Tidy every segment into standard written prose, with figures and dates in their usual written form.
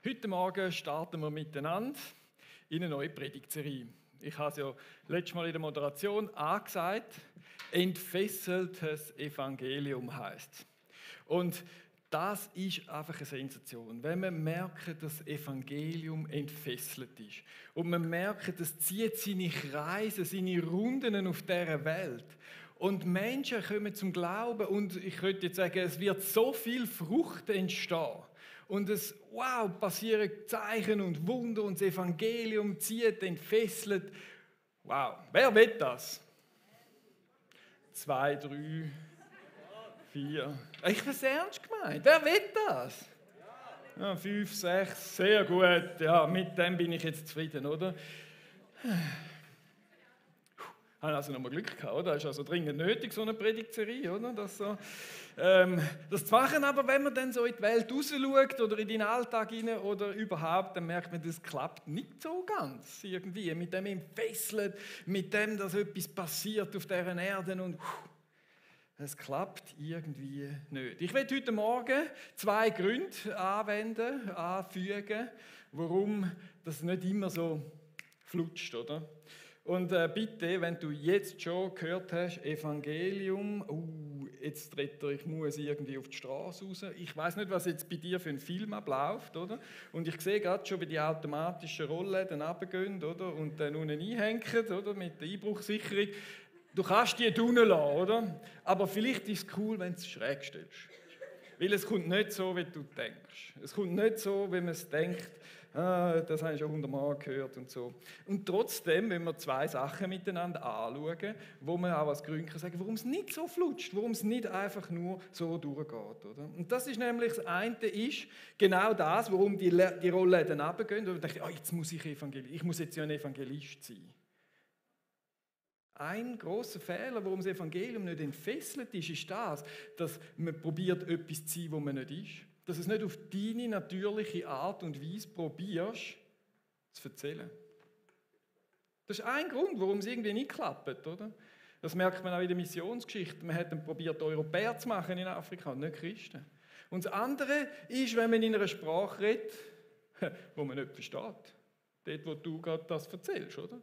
Heute Morgen starten wir miteinander in eine neue Predigtserie. Ich habe es ja letztes Mal in der Moderation angesagt. Entfesseltes Evangelium heisst. Und das ist einfach eine Sensation, wenn man merkt, dass das Evangelium entfesselt ist. Und man merkt, es zieht seine Kreise, seine Runden auf dieser Welt. Und Menschen kommen zum Glauben und ich könnte jetzt sagen, es wird so viel Frucht entstehen. Und passieren Zeichen und Wunder und das Evangelium zieht, entfesselt. Wow, wer will das? 2, 3, 4. Ich habe es ernst gemeint. Wer will das? Ja, 5, 6, sehr gut. Ja, mit dem bin ich jetzt zufrieden, oder? Ich habe also nochmal Glück gehabt, oder? Das ist also dringend nötig, so eine Predigtserie, oder? Das zu machen, aber wenn man dann so in die Welt raus schaut oder in den Alltag hinein oder überhaupt, dann merkt man, das klappt nicht so ganz irgendwie. Mit dem Entfesseln, mit dem, dass etwas passiert auf dieser Erde und es klappt irgendwie nicht. Ich werde heute Morgen 2 Gründe anfügen, warum das nicht immer so flutscht, oder? Und bitte, wenn du jetzt schon gehört hast, Evangelium, jetzt tritt ich muss irgendwie auf die Straße raus. Ich weiß nicht, was jetzt bei dir für ein Film abläuft, oder? Und ich sehe gerade schon, wie die automatischen Rollen dann runtergehen, oder? Und dann unten einhängen, oder? Mit der Einbruchsicherung. Du kannst die unten lassen, oder? Aber vielleicht ist es cool, wenn du es schräg stellst. Weil es kommt nicht so, wie du denkst. Es kommt nicht so, wie man es denkt. Das habe ich schon 100-mal gehört und so. Und trotzdem, wenn wir 2 Sachen miteinander anschauen, wo man auch als Gründer sagen, warum es nicht so flutscht, warum es nicht einfach nur so durchgeht. Oder? Und das ist nämlich, das eine ist genau das, warum die Rollen dann runtergehen. Und ich denke, jetzt muss ich muss jetzt ja ein Evangelist sein. Ein grosser Fehler, warum das Evangelium nicht entfesselt ist, ist das, dass man probiert, etwas zu sein, wo man nicht ist. Dass du es nicht auf deine natürliche Art und Weise probierst, zu erzählen. Das ist ein Grund, warum es irgendwie nicht klappt, oder? Das merkt man auch in der Missionsgeschichte. Man hat dann probiert, Europäer zu machen in Afrika und nicht Christen. Und das andere ist, wenn man in einer Sprache redet, wo man nicht versteht. Dort, wo du gerade das erzählst, oder?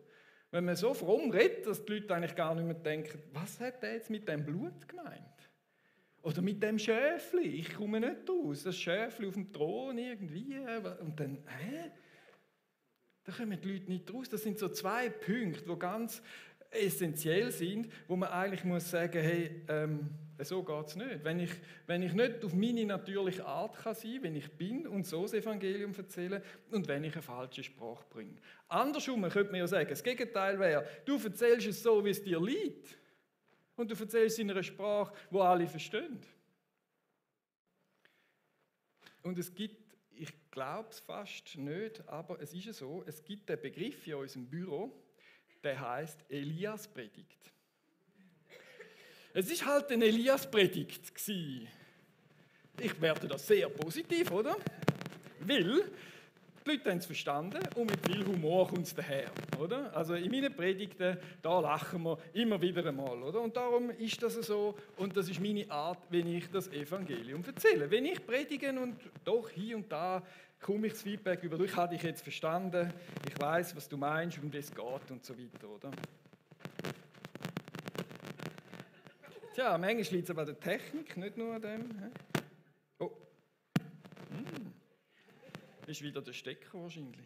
Wenn man so fromm redet, dass die Leute eigentlich gar nicht mehr denken, was hat der jetzt mit dem Blut gemeint? Oder mit dem Schäfli, ich komme nicht raus, das Schäfli auf dem Thron irgendwie. Und dann, da kommen die Leute nicht raus. Das sind so 2 Punkte, die ganz essentiell sind, wo man eigentlich muss sagen, hey, so geht es nicht. Wenn ich nicht auf meine natürliche Art kann sein, wenn ich bin und so das Evangelium erzähle und wenn ich eine falsche Sprache bringe. Andersrum könnte man ja sagen, das Gegenteil wäre, du erzählst es so, wie es dir liegt. Und du erzählst es in einer Sprache, die alle verstehen. Und es gibt, ich glaube es fast nicht, aber es ist so, es gibt einen Begriff in unserem Büro, der heißt Elias-Predigt. Es ist halt eine Elias-Predigt gewesen. Ich werte das sehr positiv, oder? Weil die Leute haben es verstanden und mit viel Humor kommt es daher, oder? Also in meinen Predigten, da lachen wir immer wieder einmal, oder? Und darum ist das so und das ist meine Art, wenn ich das Evangelium erzähle. Wenn ich predige und doch hier und da komme ich das Feedback über, ich habe dich jetzt verstanden, ich weiß, was du meinst und wie es geht und so weiter, oder? Tja, manchmal liegt es aber an der Technik, nicht nur an dem. Oh. Ist wieder der Stecker wahrscheinlich.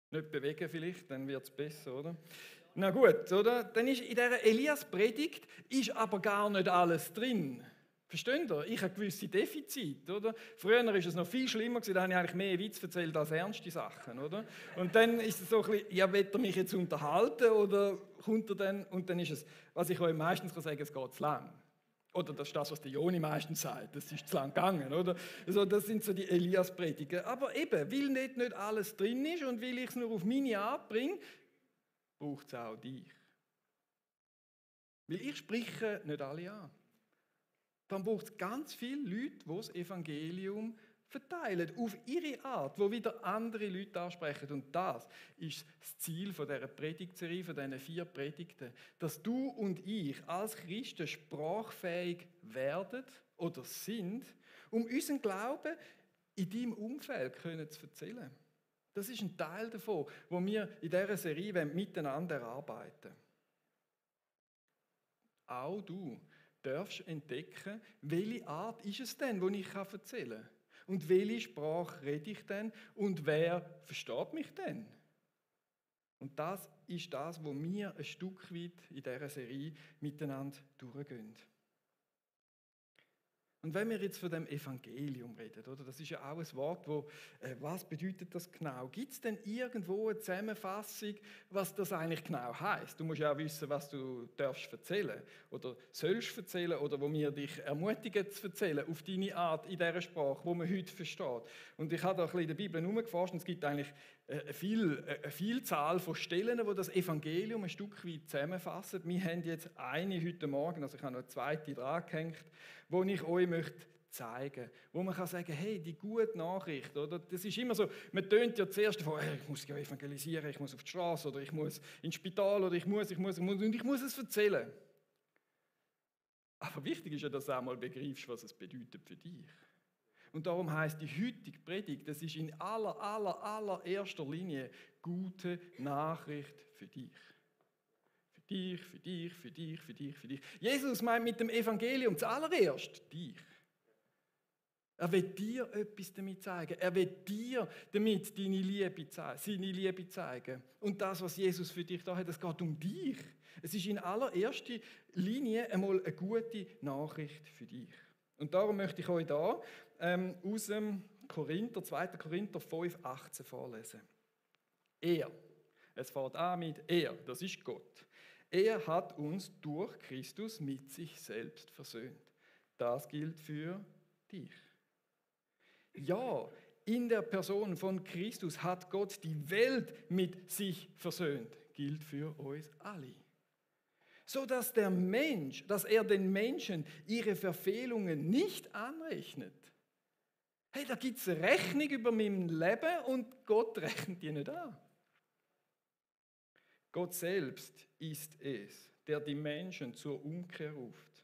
Nicht bewegen vielleicht, dann wird es besser, oder? Na gut, oder? Dann ist in dieser Elias-Predigt ist aber gar nicht alles drin. Versteht ihr? Ich habe gewisse Defizite, oder? Früher war es noch viel schlimmer, da habe ich eigentlich mehr Witz erzählt als ernste Sachen, oder? Und dann ist es so ein bisschen, ja, will er mich jetzt unterhalten oder kommt er dann? Und dann ist es, was ich euch meistens sagen kann, es geht zu lang. Oder das ist das, was der Joni meistens sagt, das ist zu lang gegangen, oder? Also das sind so die Elias-Predigen. Aber eben, weil nicht alles drin ist und weil ich es nur auf meine Art bringe, braucht es auch dich. Weil ich spreche nicht alle an. Dann braucht es ganz viele Leute, die das Evangelium verteilen, auf ihre Art, wo wieder andere Leute ansprechen. Und das ist das Ziel von dieser Predigtserie, von diesen 4 Predigten, dass du und ich als Christen sprachfähig werden oder sind, um unseren Glauben in deinem Umfeld können zu erzählen. Das ist ein Teil davon, wo wir in dieser Serie miteinander erarbeiten. Auch du darfst entdecken, welche Art ist es denn, die ich erzählen kann. Und welche Sprache rede ich denn? Und wer versteht mich denn? Und das ist das, wo wir ein Stück weit in dieser Serie miteinander durchgehen. Und wenn wir jetzt von dem Evangelium reden, oder, das ist ja auch ein Wort, was bedeutet das genau? Gibt es denn irgendwo eine Zusammenfassung, was das eigentlich genau heißt? Du musst ja auch wissen, was du darfst erzählen oder sollst erzählen oder wo wir dich ermutigen zu erzählen auf deine Art in dieser Sprache, wo man heute versteht. Und ich habe da ein bisschen in der Bibel herumgeforscht und es gibt eigentlich eine Vielzahl von Stellen, wo das Evangelium ein Stück weit zusammenfassen. Wir haben jetzt eine heute Morgen, also ich habe noch eine zweite dran gehängt, wo ich euch möchte zeigen, wo man kann sagen, hey, die gute Nachricht, oder? Das ist immer so, man tönt ja zuerst davon, hey, ich muss ja evangelisieren, ich muss auf die Straße oder ich muss ins Spital oder ich muss es erzählen. Aber wichtig ist ja, dass du auch mal begreifst, was es bedeutet für dich. Und darum heisst die heutige Predigt, das ist in allererster Linie gute Nachricht für dich. Für dich. Jesus meint mit dem Evangelium zuallererst dich. Er will dir etwas damit zeigen. Er will dir damit seine Liebe zeigen. Und das, was Jesus für dich da hat, es geht um dich. Es ist in allererster Linie einmal eine gute Nachricht für dich. Und darum möchte ich euch da aus dem 2. Korinther 5,18 vorlesen. Es fängt an mit er, das ist Gott. Er hat uns durch Christus mit sich selbst versöhnt. Das gilt für dich. Ja, in der Person von Christus hat Gott die Welt mit sich versöhnt. Gilt für uns alle. So dass er den Menschen ihre Verfehlungen nicht anrechnet. Hey, da gibt es eine Rechnung über mein Leben und Gott rechnet die nicht an. Gott selbst ist es, der die Menschen zur Umkehr ruft.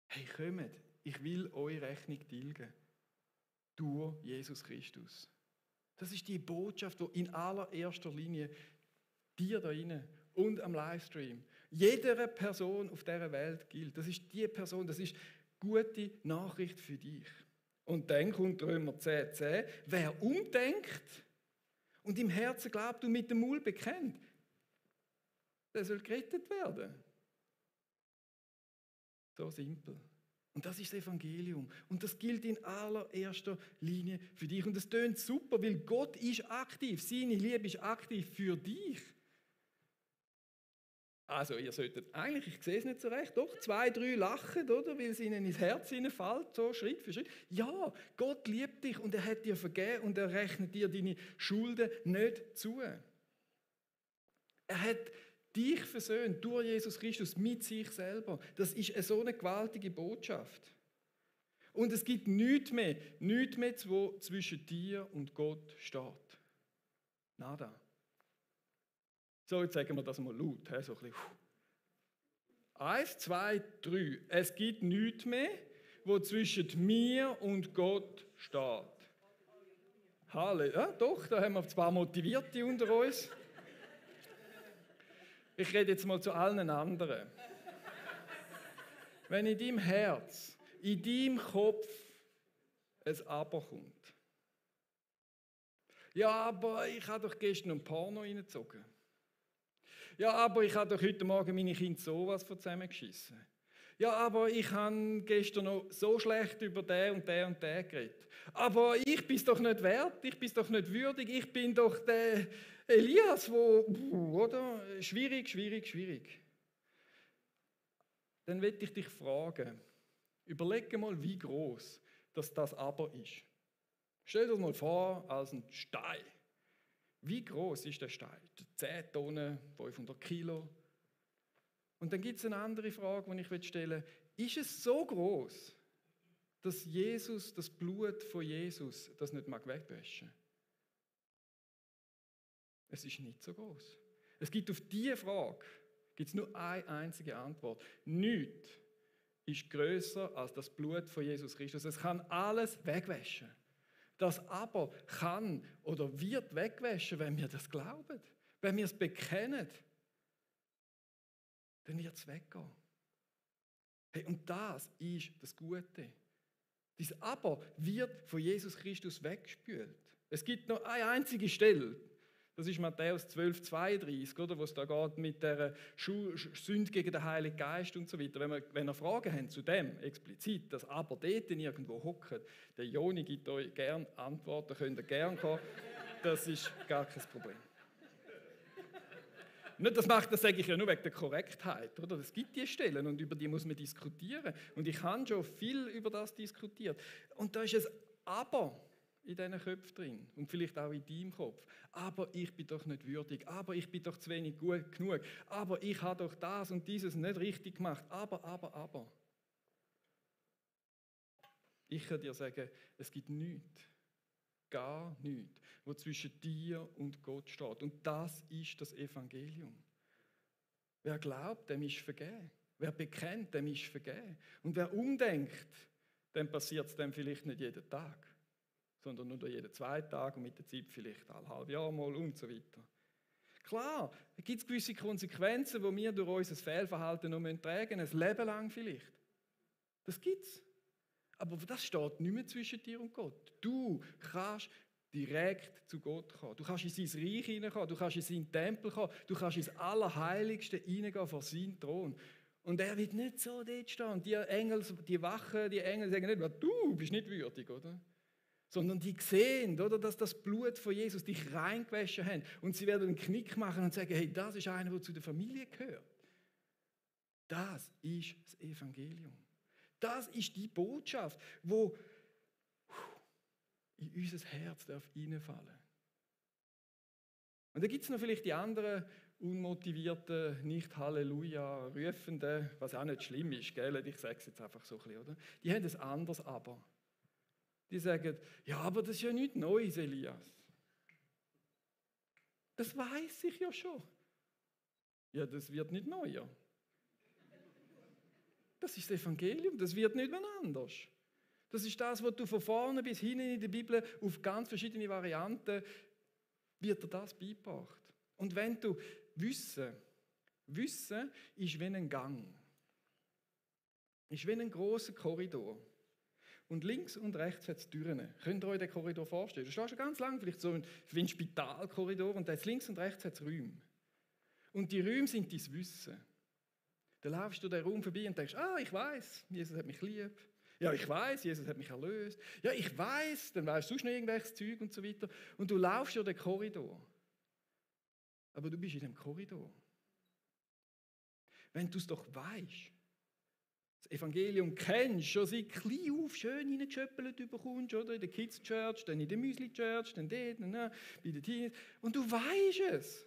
Hey, kommt, ich will eure Rechnung tilgen. Durch Jesus Christus. Das ist die Botschaft, die in allererster Linie dir da rein und am Livestream, jeder Person auf dieser Welt gilt. Das ist die Person, das ist gute Nachricht für dich. Und dann kommt Römer 10,10. Wer umdenkt und im Herzen glaubt und mit dem Mund bekennt, der soll gerettet werden. So simpel. Und das ist das Evangelium. Und das gilt in allererster Linie für dich. Und das tönt super, weil Gott ist aktiv. Seine Liebe ist aktiv für dich. Also ihr solltet eigentlich, ich sehe es nicht so recht, doch 2, 3 lachen, oder? Weil es ihnen ins Herz hineinfällt, so Schritt für Schritt. Ja, Gott liebt dich und er hat dir vergeben und er rechnet dir deine Schulden nicht zu. Er hat dich versöhnt durch Jesus Christus mit sich selber. Das ist so eine gewaltige Botschaft. Und es gibt nichts mehr, was zwischen dir und Gott steht. Nada. So, jetzt sagen wir das mal laut. So ein bisschen. 1, 2, 3. Es gibt nichts mehr, was zwischen mir und Gott steht. Halleluja. Ja, doch, da haben wir zwei Motivierte unter uns. Ich rede jetzt mal zu allen anderen. Wenn in deinem Herz, in deinem Kopf ein Aber kommt. Ja, aber ich habe doch gestern ein Porno reingezogen. Ja, aber ich habe doch heute Morgen meine Kinder sowas von zusammengeschissen. Ja, aber ich habe gestern noch so schlecht über den und den und den geredet. Aber ich bin es doch nicht wert, ich bin es doch nicht würdig, ich bin doch der Elias, oder? Schwierig. Dann will ich dich fragen, überlege mal, wie groß das Aber ist. Stell dir das mal vor als ein Stein. Wie groß ist der Stein? 10 Tonnen, 500 Kilo. Und dann gibt es eine andere Frage, die ich stellen will. Ist es so groß, dass Jesus, das Blut von Jesus, das nicht wegwaschen mag? Es ist nicht so groß. Es gibt auf diese Frage nur eine einzige Antwort. Nichts ist grösser als das Blut von Jesus Christus. Es kann alles wegwaschen. Das Aber kann oder wird wegwaschen, wenn wir das glauben. Wenn wir es bekennen, dann wird es weggehen. Hey, und das ist das Gute. Dieses Aber wird von Jesus Christus weggespült. Es gibt noch eine einzige Stelle, das ist Matthäus 12,32, oder, wo es da geht mit der Sünde gegen den Heiligen Geist und so weiter. Wenn ihr Fragen habt zu dem, explizit, das Aber dort irgendwo hockt, der Joni gibt euch gerne Antworten, könnt ihr gerne kommen. Das ist gar kein Problem. Nicht, das sage ich ja nur wegen der Korrektheit. Oder? Es gibt die Stellen und über die muss man diskutieren. Und ich habe schon viel über das diskutiert. Und da ist es Aber in diesen Köpfen drin und vielleicht auch in deinem Kopf. Aber ich bin doch nicht würdig. Aber ich bin doch zu wenig gut genug. Aber ich habe doch das und dieses nicht richtig gemacht. Aber. Ich kann dir sagen, es gibt nichts. Gar nichts, was zwischen dir und Gott steht. Und das ist das Evangelium. Wer glaubt, dem ist vergeben. Wer bekennt, dem ist vergeben. Und wer umdenkt, dem passiert es dann vielleicht nicht jeden Tag, sondern nur jeden 2 Tage und mit der Zeit vielleicht alle halbe Jahr mal und so weiter. Klar, da gibt es gewisse Konsequenzen, die wir durch unser Fehlverhalten noch tragen müssen, ein Leben lang vielleicht. Das gibt es. Aber das steht nicht mehr zwischen dir und Gott. Du kannst direkt zu Gott kommen. Du kannst in sein Reich hineinkommen, du kannst in seinen Tempel kommen, du kannst ins Allerheiligste hineingehen vor seinen Thron. Und er wird nicht so dort stehen. Und die Engel sagen nicht, du bist nicht würdig, oder? Sondern die sehen, oder, dass das Blut von Jesus dich reingewaschen hat. Und sie werden einen Knick machen und sagen, hey, das ist einer, der zu der Familie gehört. Das ist das Evangelium. Das ist die Botschaft, die in unser Herz reinfallen darf. Und dann gibt es noch vielleicht die anderen unmotivierten, nicht Halleluja rufenden, was auch nicht schlimm ist, gell? Ich sage es jetzt einfach so ein bisschen, oder? Die haben ein anderes Aber. Die sagen, ja, aber das ist ja nichts Neues, Elias. Das weiß ich ja schon. Ja, das wird nicht neuer. Das ist das Evangelium, das wird nicht mehr anders. Das ist das, was du von vorne bis hinten in der Bibel auf ganz verschiedene Varianten wird dir das beigebracht. Und wenn du Wissen ist wie ein Gang. Ist wie ein grosser Korridor. Und links und rechts hat es Türen. Könnt ihr euch den Korridor vorstellen? Du stehst schon ganz lang, vielleicht so wie ein Spitalkorridor und links und rechts hat es Räume. Und die Räume sind dein Wissen. Dann laufst du den Raum vorbei und denkst, ich weiß, Jesus hat mich lieb. Ja, ich weiß, Jesus hat mich erlöst. Ja, ich weiß, dann weißt du sonst noch irgendwelches Zeug und so weiter. Und du laufst durch den Korridor. Aber du bist in dem Korridor. Wenn du es doch weißt, das Evangelium kennst, schon seit klein auf schön reingeschöppelt bekommst, oder? In der Kids Church, dann in der Müsli Church, dann dort, bei den Teens. Und du weißt es.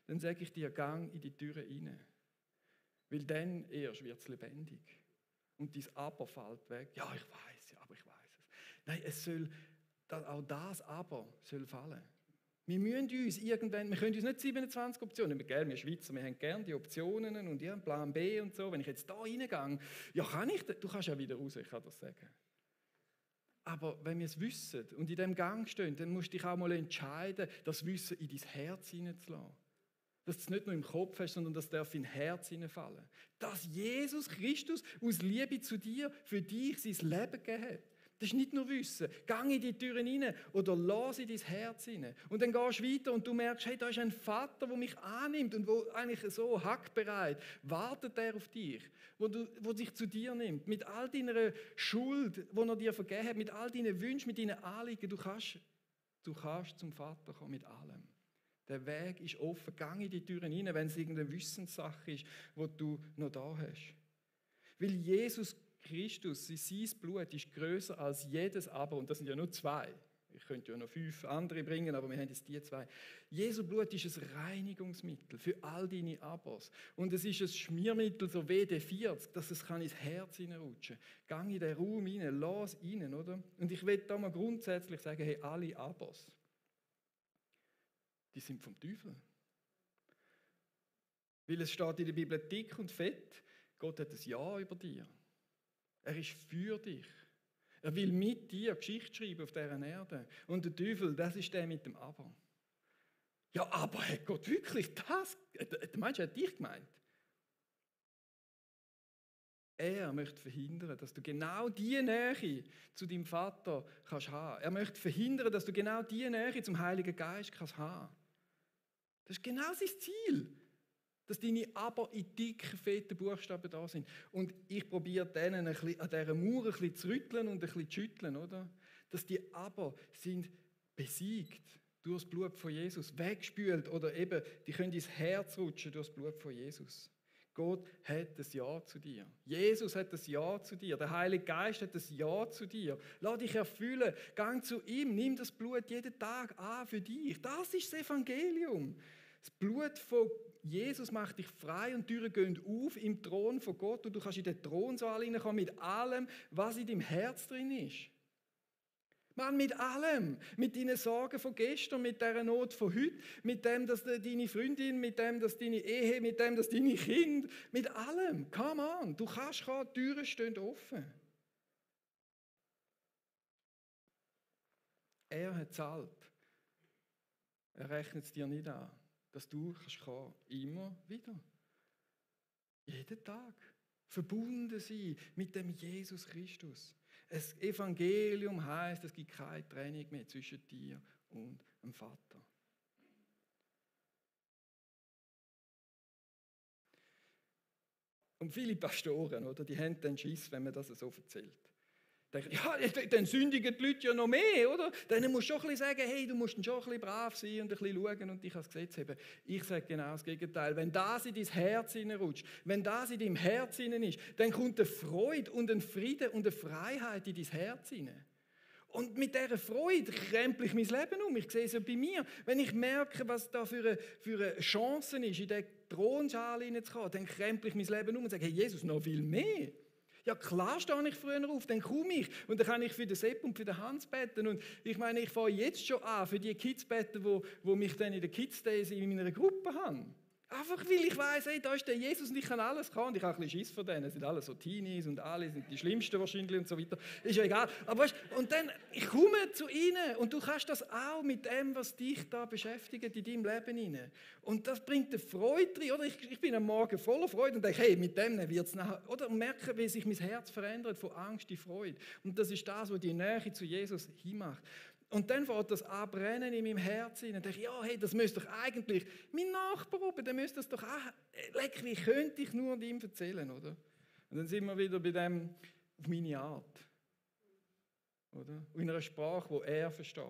Dann sage ich dir, gang in die Türe rein. Weil dann erst wird es lebendig. Und dein Aber fällt weg. Ja, ich weiß, aber ich weiß es. Nein, auch das Aber soll fallen. Wir müssen uns irgendwann, wir können uns nicht 27 Optionen, wir Schweizer, wir haben gerne die Optionen und ja, Plan B und so. Wenn ich jetzt da reingehe, ja, du kannst ja wieder raus, ich kann das sagen. Aber wenn wir es wissen und in diesem Gang stehen, dann musst du dich auch mal entscheiden, das Wissen in dein Herz hineinzulassen. Dass du es nicht nur im Kopf hast, sondern das darf in dein Herz hineinfallen. Dass Jesus Christus aus Liebe zu dir für dich sein Leben gegeben hat. Das ist nicht nur Wissen. Geh in die Türen rein oder lass in dein Herz hinein. Und dann gehst du weiter und du merkst, hey, da ist ein Vater, der mich annimmt und wo eigentlich so hackbereit wartet er auf dich, wo dich zu dir nimmt. Mit all deiner Schuld, die er dir vergeben hat, mit all deinen Wünschen, mit deinen Anliegen. Du kannst zum Vater kommen mit allem. Der Weg ist offen. Geh in die Türen rein, wenn es irgendeine Wissenssache ist, die du noch da hast. Weil Jesus Christus, sein Blut ist grösser als jedes Aber. Und das sind ja nur 2. Ich könnte ja noch 5 andere bringen, aber wir haben jetzt die 2. Jesu Blut ist ein Reinigungsmittel für all deine Abers. Und es ist ein Schmiermittel, so WD-40, dass es ins Herz hineinrutschen kann. Geh in den Raum rein, lass rein, oder? Und ich will da mal grundsätzlich sagen, hey, alle Abers, die sind vom Teufel. Weil es steht in der Bibel dick und fett, Gott hat ein Ja über dir. Er ist für dich. Er will mit dir Geschichte schreiben auf dieser Erde. Und der Teufel, das ist der mit dem Aber. Ja, aber hat Gott wirklich das? Meinst du, er hat dich gemeint? Er möchte verhindern, dass du genau die Nähe zu deinem Vater kannst haben. Er möchte verhindern, dass du genau die Nähe zum Heiligen Geist kannst haben. Das ist genau sein Ziel. Dass deine Aber in dicken, fetten Buchstaben da sind. Und ich probiere denen an dieser Mauer ein bisschen zu rütteln und ein bisschen zu schütteln, oder? Dass die Aber sind besiegt durch das Blut von Jesus, weggespült oder eben, die können ins Herz rutschen durch das Blut von Jesus. Gott hat ein Ja zu dir. Jesus hat ein Ja zu dir. Der Heilige Geist hat ein Ja zu dir. Lass dich erfüllen. Gang zu ihm. Nimm das Blut jeden Tag an für dich. Das ist das Evangelium. Das Blut von Jesus macht dich frei und die Türen gehen auf im Thron von Gott und du kannst in den Thronsaal hineinkommen mit allem, was in deinem Herz drin ist. Mann, mit allem. Mit deinen Sorgen von gestern, mit dieser Not von heute, mit dem, dass deine Freundin, mit dem, dass deine Ehe, mit dem, dass deine Kinder, mit allem. Come on, du kannst kommen, die Türen stehen offen. Er hat zahlt. Er rechnet es dir nicht an, dass du kannst kommen, immer wieder. Jeden Tag. Verbunden sein mit dem Jesus Christus. Das Evangelium heisst, es gibt keine Trennung mehr zwischen dir und dem Vater. Und viele Pastoren, oder, die haben dann Schiss, wenn man das so erzählt. Denken, ja, dann sündigen die Leute ja noch mehr, oder? Dann musst du schon ein bisschen sagen, hey, du musst dann schon ein bisschen brav sein und ein bisschen schauen und dich ans Gesetz haben. Ich sage genau das Gegenteil. Wenn das in dein Herz hineinrutscht, wenn das in deinem Herz hinein ist, dann kommt eine Freude und ein Frieden und eine Freiheit in dein Herz hinein. Und mit dieser Freude krempel ich mein Leben um. Ich sehe es ja bei mir. Wenn ich merke, was da für eine Chance ist, in den Thronsaal hineinzukommen, dann krempel ich mein Leben um und sage, hey, Jesus, noch viel mehr. Ja klar stehe ich früher auf, dann komme ich und dann kann ich für den Sepp und für den Hans beten und ich meine, ich fange jetzt schon an für die Kids beten, wo mich dann in den Kids Days in meiner Gruppe haben. Einfach weil ich weiss, hey, da ist der Jesus und ich kann alles und ich habe ein bisschen Schiss von denen, sind alle so Teenies und alle sind die Schlimmsten wahrscheinlich und so weiter, ist ja egal. Aber weißt, und dann, ich komme zu ihnen und du kannst das auch mit dem, was dich da beschäftigt in deinem Leben hinein. Und das bringt eine Freude rein, oder? Ich bin am Morgen voller Freude und denke, hey, mit dem wird es nachher, oder? Und merke, wie sich mein Herz verändert von Angst in Freude. Und das ist das, was die Nähe zu Jesus hinmacht. Und dann fängt das Anbrennen in meinem Herzen. Und denke ich, ja, hey, das müsste doch eigentlich mein Nachbar oben, der müsste das doch auch, leck, wie könnte ich nur ihm erzählen, oder? Und dann sind wir wieder bei dem, auf meine Art, oder? In einer Sprache, die er versteht.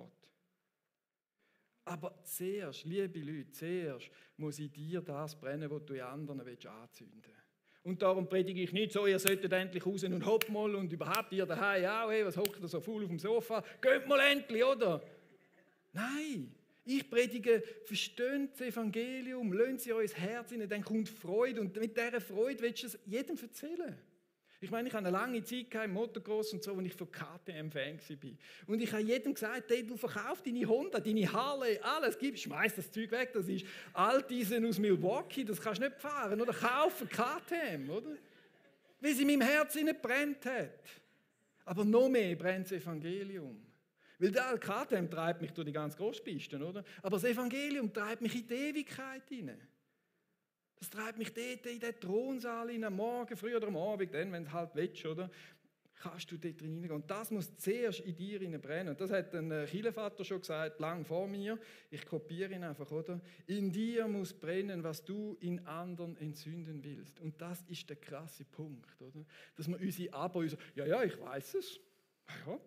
Aber zuerst, liebe Leute, zuerst muss in dir das brennen, was du in anderen anzünden willst. Und darum predige ich nicht so, ihr solltet endlich raus und hopp mal und überhaupt ihr daheim auch, hey, was hockt ihr so faul auf dem Sofa? Geht mal endlich, oder? Nein, ich predige, versteht das Evangelium, lasst sie euch ins Herz hinein, dann kommt Freude und mit dieser Freude willst du es jedem erzählen. Ich meine, ich habe eine lange Zeit im Motocross und so, als ich von KTM-Fan war. Und ich habe jedem gesagt, hey, du verkaufst deine Honda, deine Harley, alles, schmeiß das Zeug weg, das ist Altdiesel aus Milwaukee, das kannst du nicht fahren, oder? Kaufen KTM, oder? Weil sie in meinem Herzen nicht brennt hat. Aber noch mehr brennt das Evangelium. Weil der KTM treibt mich durch die ganze Grosspiste, oder? Aber das Evangelium treibt mich in die Ewigkeit hinein. Das treibt mich dort in den Thronsaal hinein, am Morgen, früh oder am Abend, dann, wenn du halt willst, oder? Kannst du dort reingehen. Und das muss zuerst in dir brennen. Und das hat ein Kirchenvater schon gesagt, lang vor mir. Ich kopiere ihn einfach, oder? In dir muss brennen, was du in anderen entzünden willst. Und das ist der krasse Punkt, oder? Dass wir ja, ich weiß es. Ja.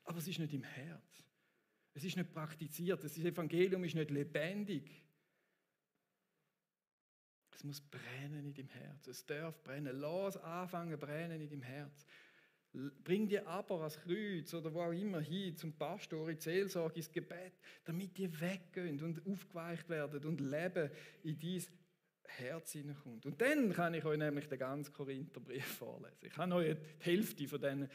Aber es ist nicht im Herz. Es ist nicht praktiziert. Das Evangelium ist nicht lebendig. Es muss brennen in deinem Herz. Es darf brennen. Lass anfangen brennen in deinem Herz. Bring dir aber ans Kreuz oder wo auch immer hin zum Pastor, in die Seelsorge, ins Gebet, damit die weggehen und aufgeweicht werden und Leben in dein Herz hineinkommt. Und dann kann ich euch nämlich den ganzen Korintherbrief vorlesen. Ich habe euch die Hälfte von den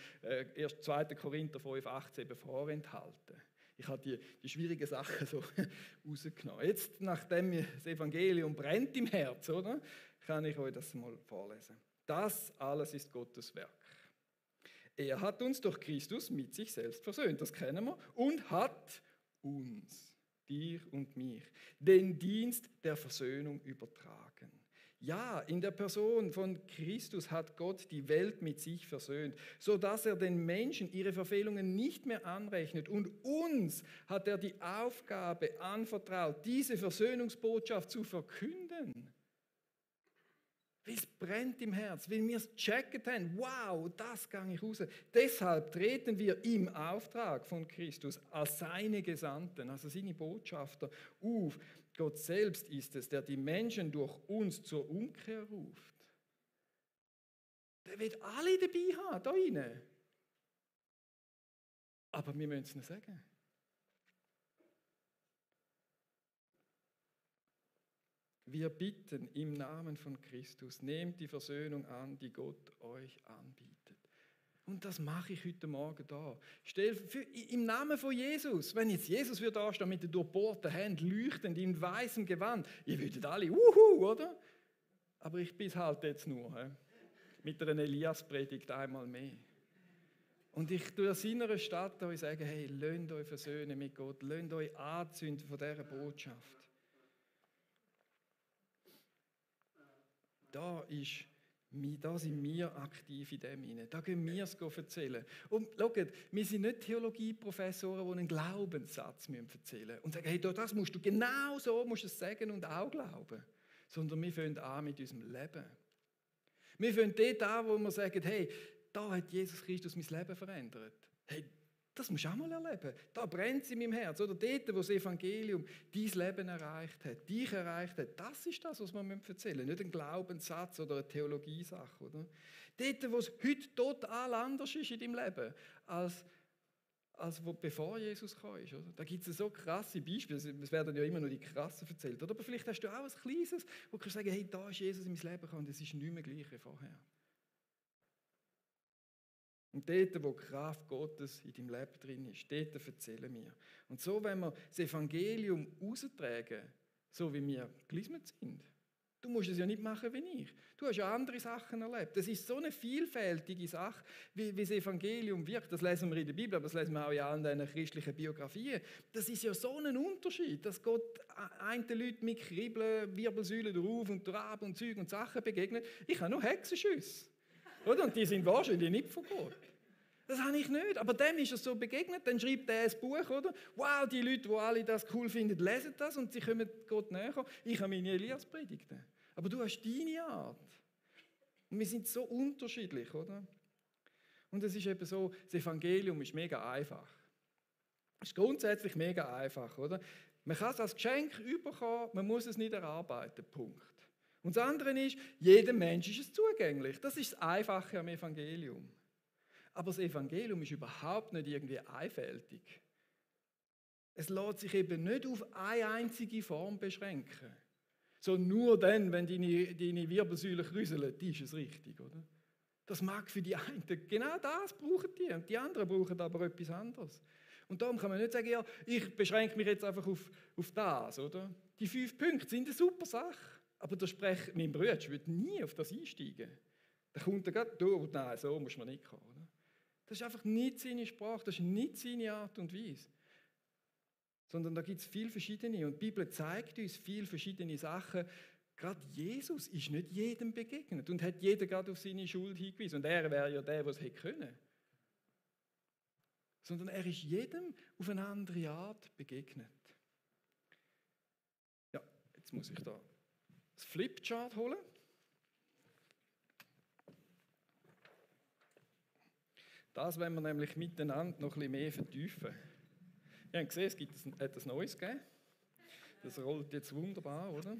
2. Korinther 5,18 eben vorenthalten. Ich habe die schwierigen Sachen so rausgenommen. Jetzt, nachdem das Evangelium brennt im Herz, oder, kann ich euch das mal vorlesen. Das alles ist Gottes Werk. Er hat uns durch Christus mit sich selbst versöhnt, das kennen wir, und hat uns, dir und mich, den Dienst der Versöhnung übertragen. Ja, in der Person von Christus hat Gott die Welt mit sich versöhnt, sodass er den Menschen ihre Verfehlungen nicht mehr anrechnet. Und uns hat er die Aufgabe anvertraut, diese Versöhnungsbotschaft zu verkünden. Weil es brennt im Herz, weil wir es gecheckt haben, wow, das gehe ich raus. Deshalb treten wir im Auftrag von Christus als seine Gesandten, also seine Botschafter, auf. Gott selbst ist es, der die Menschen durch uns zur Umkehr ruft. Der wird alle dabei haben, da rein. Aber wir müssen es nicht sagen. Wir bitten im Namen von Christus, nehmt die Versöhnung an, die Gott euch anbietet. Und das mache ich heute Morgen da. Im Namen von Jesus, wenn jetzt Jesus da steht mit den durchbohrten Händen, leuchtend in weißem Gewand, ihr würdet alle, oder? Aber ich bin halt jetzt nur, mit einer Elias-Predigt einmal mehr. Und ich tue aus seiner Stadt euch sagen, hey, lasst euch versöhnen mit Gott, lasst euch anzünden von dieser Botschaft. Da sind wir aktiv in dem hinein. Da gehen wir es erzählen. Und schaut, wir sind nicht Theologieprofessoren, die einen Glaubenssatz erzählen müssen und sagen, hey, das musst du genau so musst es sagen und auch glauben. Sondern wir fangen an mit unserem Leben. Wir fangen dort an, wo wir sagen, hey, da hat Jesus Christus mein Leben verändert. Hey, das musst du auch mal erleben. Da brennt es in meinem Herz. Oder dort, wo das Evangelium dein Leben erreicht hat, dich erreicht hat, das ist das, was wir erzählen müssen. Nicht ein Glaubenssatz oder eine Theologiesache. Oder? Dort, wo es heute total anders ist in deinem Leben, als bevor Jesus kam. Oder? Da gibt es so krasse Beispiele. Es werden ja immer nur die krassen erzählt. Oder? Aber vielleicht hast du auch ein kleines, wo du sagen, hey, da ist Jesus in mein Leben gekommen und es ist nicht mehr gleich wie vorher. Und dort, wo die Kraft Gottes in deinem Leben drin ist, dort erzählen wir. Und so, wenn wir das Evangelium raustragen, so wie wir gelismet sind, du musst es ja nicht machen wie ich. Du hast ja andere Sachen erlebt. Das ist so eine vielfältige Sache, wie das Evangelium wirkt. Das lesen wir in der Bibel, aber das lesen wir auch in allen diesen christlichen Biografien. Das ist ja so ein Unterschied, dass Gott einen Leuten mit Kribbeln, Wirbelsäulen drauf und drauf und Zeug und Sachen begegnet. Ich habe nur Hexenschüsse. Oder? Und die sind wahrscheinlich nicht von Gott. Das habe ich nicht. Aber dem ist es so begegnet. Dann schreibt er ein Buch, oder? Wow, die Leute, die alle das cool finden, lesen das und sie kommen Gott näher. Ich habe meine Elias-Predigten. Aber du hast deine Art. Und wir sind so unterschiedlich, oder? Und es ist eben so, das Evangelium ist mega einfach. Es ist grundsätzlich mega einfach, oder? Man kann es als Geschenk bekommen, man muss es nicht erarbeiten, Punkt. Und das andere ist, jedem Mensch ist es zugänglich. Das ist das Einfache am Evangelium. Aber das Evangelium ist überhaupt nicht irgendwie einfältig. Es lässt sich eben nicht auf eine einzige Form beschränken. So nur dann, wenn deine Wirbelsäule kräuseln, ist es richtig, oder? Das mag für die einen, genau das brauchen die. Und die anderen brauchen aber etwas anderes. Und darum kann man nicht sagen, ja, ich beschränke mich jetzt einfach auf das, oder? Die 5 Punkte sind eine super Sache. Aber mein Bruder würde nie auf das einsteigen. Da kommt er gerade, nein, so muss man nicht kommen. Oder? Das ist einfach nicht seine Sprache, das ist nicht seine Art und Weise. Sondern da gibt es viele verschiedene. Und die Bibel zeigt uns viele verschiedene Sachen. Gerade Jesus ist nicht jedem begegnet und hat jeder gerade auf seine Schuld hingewiesen. Und er wäre ja der, der es hätte können. Sondern er ist jedem auf eine andere Art begegnet. Ja, jetzt muss ich da das Flipchart holen. Das wollen wir nämlich miteinander noch ein bisschen mehr vertiefen. Wir haben gesehen, es gibt etwas Neues gegeben. Das rollt jetzt wunderbar, oder?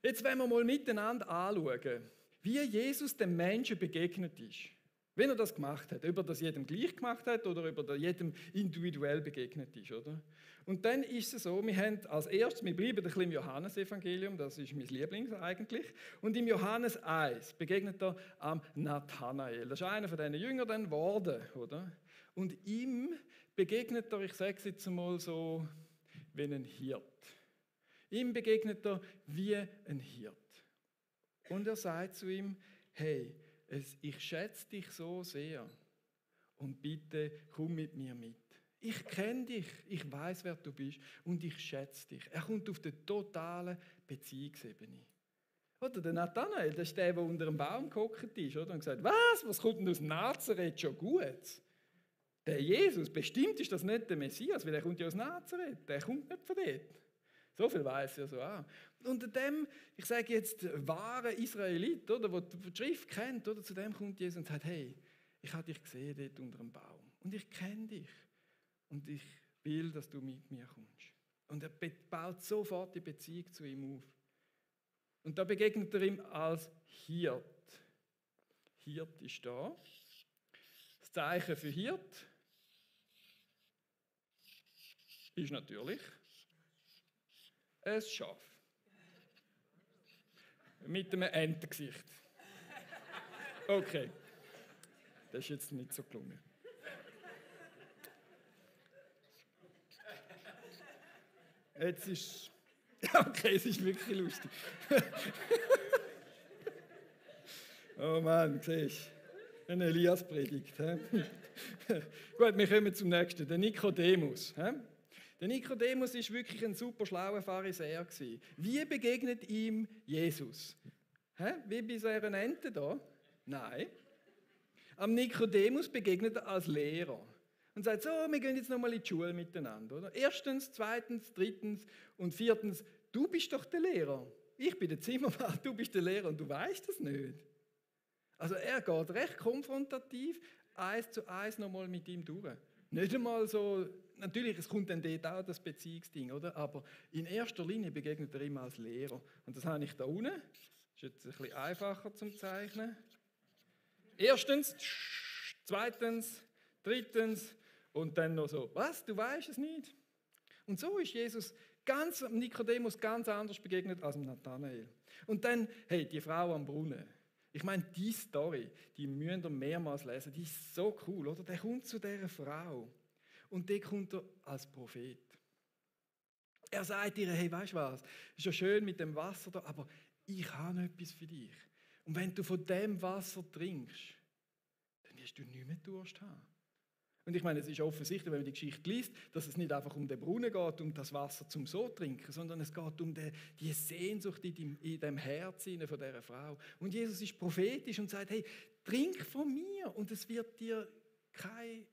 Jetzt wollen wir mal miteinander anschauen, wie Jesus dem Menschen begegnet ist. Wenn er das gemacht hat, ob er das jedem gleich gemacht hat oder ob er jedem individuell begegnet ist, oder? Und dann ist es so, wir haben als erstes, wir bleiben ein bisschen im Johannesevangelium, das ist mein Lieblings eigentlich, und im Johannes 1 begegnet er am Nathanael. Das ist einer von diesen Jüngern dann geworden, oder? Und ihm begegnet er, ich sage es jetzt mal so, wie ein Hirt. Ihm begegnet er wie ein Hirt. Und er sagt zu ihm, hey, ich schätze dich so sehr und bitte komm mit mir mit. Ich kenne dich, ich weiß, wer du bist und ich schätze dich. Er kommt auf der totalen Beziehungsebene. Oder der Nathanael, das ist der, der unter einem Baum gehockt ist, oder? Und gesagt, was kommt denn aus Nazareth schon gut? Der Jesus, bestimmt ist das nicht der Messias, weil er kommt ja aus Nazareth, der kommt nicht von dort. So viel weiß er so auch. Unter dem, ich sage jetzt, wahren Israelit, oder, der die Schrift kennt, oder, zu dem kommt Jesus und sagt, hey, ich habe dich gesehen dort unter einem Baum und ich kenne dich und ich will, dass du mit mir kommst. Und er baut sofort die Beziehung zu ihm auf. Und da begegnet er ihm als Hirt. Hirt ist da. Das Zeichen für Hirt ist natürlich ein Schaf. Mit einem Entengesicht. Okay. Das ist jetzt nicht so gelungen. Jetzt ist okay, es ist wirklich lustig. Oh Mann, siehst du? Eine Elias-Predigt. Gut, wir kommen zum nächsten, der Nikodemus. Der Nikodemus war wirklich ein super schlauer Pharisäer. Wie begegnet ihm Jesus? Wie bei so einer Ente da? Nein. Am Nikodemus begegnet er als Lehrer. Und sagt so, wir gehen jetzt nochmal in die Schule miteinander. Oder? Erstens, zweitens, drittens und viertens, du bist doch der Lehrer. Ich bin der Zimmermann, du bist der Lehrer und du weißt das nicht. Also er geht recht konfrontativ, 1:1 nochmal mit ihm durch. Nicht einmal so, natürlich, es kommt dann dort auch das Beziehungsding, oder? Aber in erster Linie begegnet er ihm als Lehrer. Und das habe ich da unten. Das ist jetzt ein bisschen einfacher zum Zeichnen. Erstens, zweitens, drittens und dann noch so, was, du weißt es nicht? Und so ist Jesus Nikodemus ganz anders begegnet als Nathanael. Und dann, hey, die Frau am Brunnen. Ich meine, die Story, die müsst ihr mehrmals lesen, die ist so cool, oder? Der kommt zu dieser Frau und der kommt er als Prophet. Er sagt ihr, hey, weißt du was, ist ja schön mit dem Wasser da, aber ich habe etwas für dich. Und wenn du von dem Wasser trinkst, dann wirst du nicht mehr Durst haben. Und ich meine, es ist offensichtlich, wenn man die Geschichte liest, dass es nicht einfach um den Brunnen geht, um das Wasser zum so trinken, sondern es geht um die Sehnsucht in dem Herz von dieser Frau. Und Jesus ist prophetisch und sagt, hey, trink von mir und es wird dir kein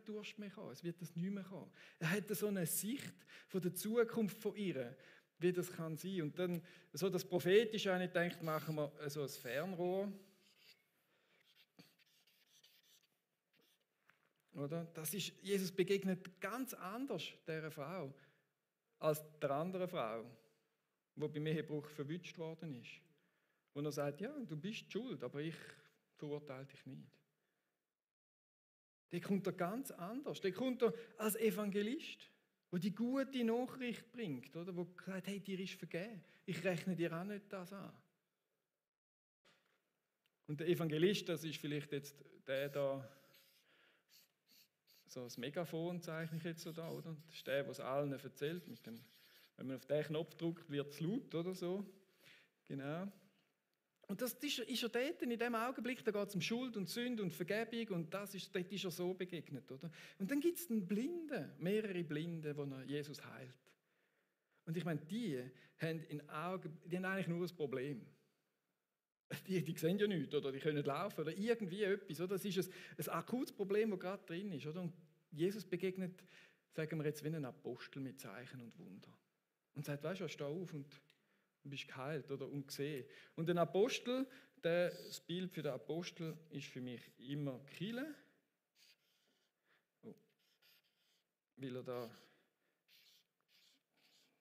Durst mehr kommen, es wird das nicht mehr kommen. Er hat so eine Sicht von der Zukunft von ihr, wie das kann sein. Und dann, so das Prophetische, habe ich gedacht, machen wir so ein Fernrohr. Oder? Das ist, Jesus begegnet ganz anders dieser Frau als der anderen Frau, die beim Ehebruch verwünscht worden ist. Wo er sagt, ja, du bist schuld, aber ich verurteile dich nicht. Der kommt er ganz anders. Der kommt er als Evangelist, der die gute Nachricht bringt, oder? Wo sagt, hey, dir ist vergeben. Ich rechne dir auch nicht das an. Und der Evangelist, das ist vielleicht jetzt der da, so das Megafon zeichne ich jetzt so da, oder? Das ist der, der es allen erzählt. Wenn man auf den Knopf drückt, wird es laut oder so. Genau. Und das ist er dort, in dem Augenblick, da geht es um Schuld und Sünde und Vergebung und dort ist er so begegnet, oder? Und dann gibt es einen Blinden, mehrere Blinde, die Jesus heilt. Und ich meine, die haben eigentlich nur ein Problem. Die sehen ja nichts, oder die können nicht laufen oder irgendwie etwas. Oder? Das ist ein akutes Problem, das gerade drin ist. Oder? Und Jesus begegnet, sagen wir jetzt, wie ein Apostel mit Zeichen und Wunder. Und sagt, weißt du, steh auf und du bist geheilt oder und gesehen. Und ein Apostel, das Bild für den Apostel ist für mich immer Kille. Oh. Weil er da,